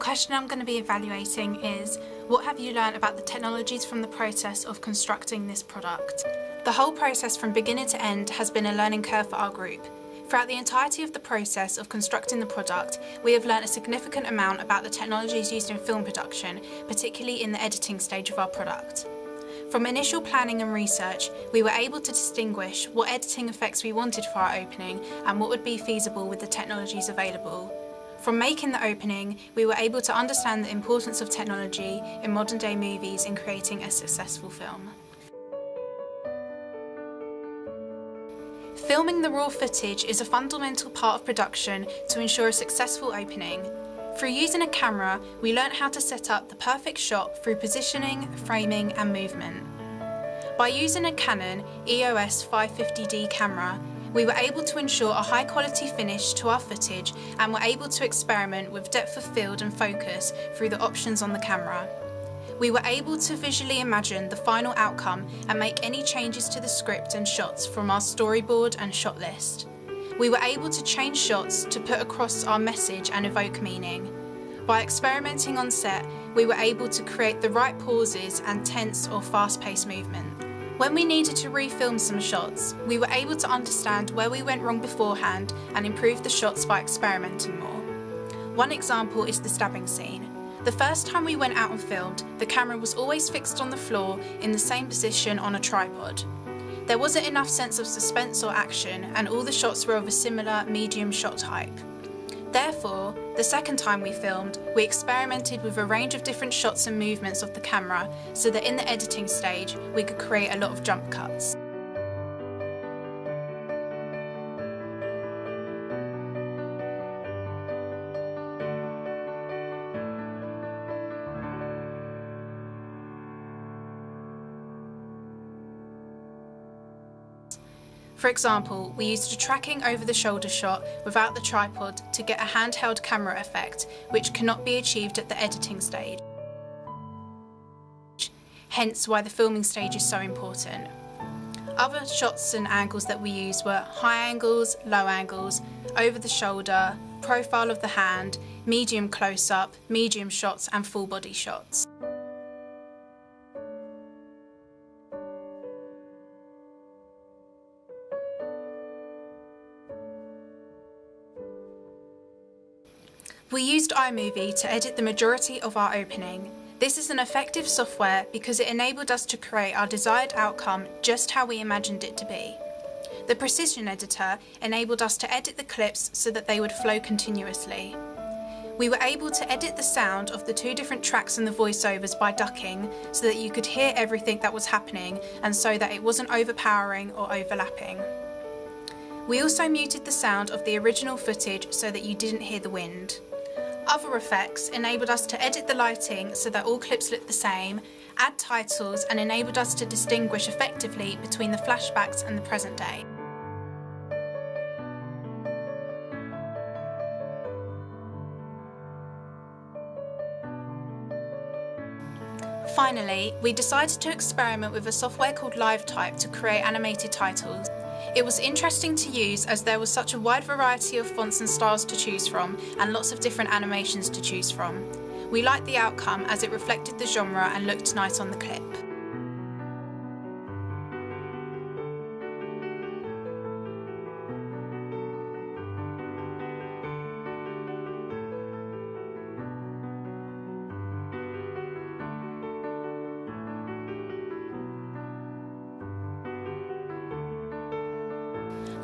question I'm going to be evaluating is, what have you learned about the technologies from the process of constructing this product? The whole process from beginning to end has been a learning curve for our group. Throughout the entirety of the process of constructing the product, we have learnt a significant amount about the technologies used in film production, particularly in the editing stage of our product. From initial planning and research, we were able to distinguish what editing effects we wanted for our opening and what would be feasible with the technologies available. From making the opening, we were able to understand the importance of technology in modern day movies in creating a successful film. Filming the raw footage is a fundamental part of production to ensure a successful opening. Through using a camera, we learnt how to set up the perfect shot through positioning, framing and movement. By using a Canon EOS 550D camera, we were able to ensure a high quality finish to our footage and were able to experiment with depth of field and focus through the options on the camera. We were able to visually imagine the final outcome and make any changes to the script and shots from our storyboard and shot list. We were able to change shots to put across our message and evoke meaning. By experimenting on set, we were able to create the right pauses and tense or fast-paced movement. When we needed to refilm some shots, we were able to understand where we went wrong beforehand and improve the shots by experimenting more. One example is the stabbing scene. The first time we went out and filmed, the camera was always fixed on the floor in the same position on a tripod. There wasn't enough sense of suspense or action, and all the shots were of a similar medium shot type. Therefore, the second time we filmed, we experimented with a range of different shots and movements of the camera so that in the editing stage, we could create a lot of jump cuts. For example, we used a tracking over the shoulder shot without the tripod to get a handheld camera effect, which cannot be achieved at the editing stage. Hence why the filming stage is so important. Other shots and angles that we used were high angles, low angles, over the shoulder, profile of the hand, medium close-up, medium shots and full body shots. We used iMovie to edit the majority of our opening. This is an effective software because it enabled us to create our desired outcome just how we imagined it to be. The precision editor enabled us to edit the clips so that they would flow continuously. We were able to edit the sound of the two different tracks and the voiceovers by ducking so that you could hear everything that was happening and so that it wasn't overpowering or overlapping. We also muted the sound of the original footage so that you didn't hear the wind. Other effects enabled us to edit the lighting so that all clips looked the same, add titles and enabled us to distinguish effectively between the flashbacks and the present day. Finally, we decided to experiment with a software called LiveType to create animated titles. It was interesting to use as there was such a wide variety of fonts and styles to choose from and lots of different animations to choose from. We liked the outcome as it reflected the genre and looked nice on the clip.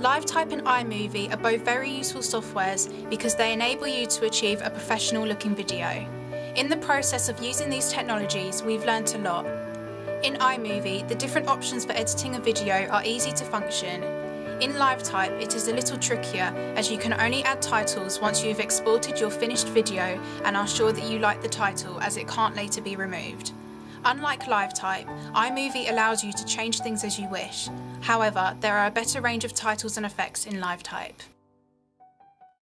LiveType and iMovie are both very useful softwares because they enable you to achieve a professional looking video. In the process of using these technologies, we've learnt a lot. In iMovie, the different options for editing a video are easy to function. In LiveType, it is a little trickier as you can only add titles once you've exported your finished video and are sure that you like the title as it can't later be removed. Unlike LiveType, iMovie allows you to change things as you wish. However, there are a better range of titles and effects in LiveType.